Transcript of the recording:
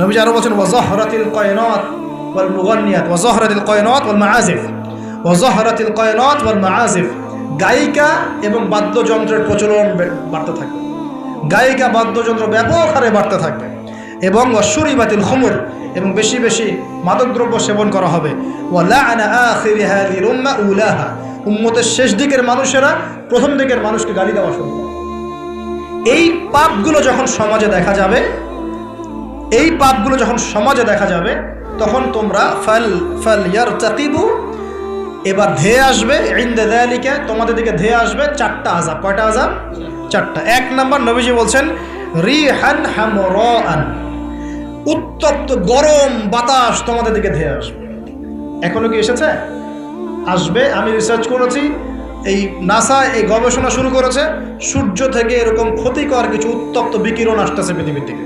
নবীজি আরো বলেন ওয়াজহরাতিল কায়নাত ওয়াল মুগান্নিয়াত ওয়াজহরাতিল কায়নাত ওয়াল মাআজিফ ওয়াজহরাতিল কায়নাত ওয়াল মাআজিফ, গায়িকা এবং বাদ্যযন্ত্রের প্রচলন বাড়তে থাকবে, গায়িকা বাদ্যযন্ত্র ব্যাপক হারে বাড়তে থাকবে, এবং ওয়াশুরিবাতিল খুমুর, এবং বেশি বেশি মাদকদ্রব্য সেবন করা হবে। ওয়ালাআনা আখিরি হাযিহিল উম্মাহ উলাহা, উম্মতের শেষ দিকের মানুষেরা প্রথম দিকের মানুষকে গালি দেওয়া শুরু করবে। এই পাপগুলো যখন সমাজে দেখা যাবে, এই পাপগুলো যখন সমাজে দেখা যাবে, তখন তোমরা ফালইয়ারতাকিবু, এবার ধেয়ে আসবে, ইনদা যালিকা, তোমাদের দিকে ধেয়ে আসবে চারটা আযাব। কয়টা আযাব? চারটা। এক নাম্বার, নবীজি বলছেন রিহান হামরাআন, উত্তপ্ত গরম বাতাস তোমাদের দিকে ধেয়ে আসবে। এখনো কি এসেছে? আসবে। আমি রিসার্চ করেছি, এই নাসা এই গবেষণা শুরু করেছে, সূর্য থেকে এরকম ক্ষতিকর কিছু উত্তপ্ত বিকিরণ আসতেছে পৃথিবীর দিকে।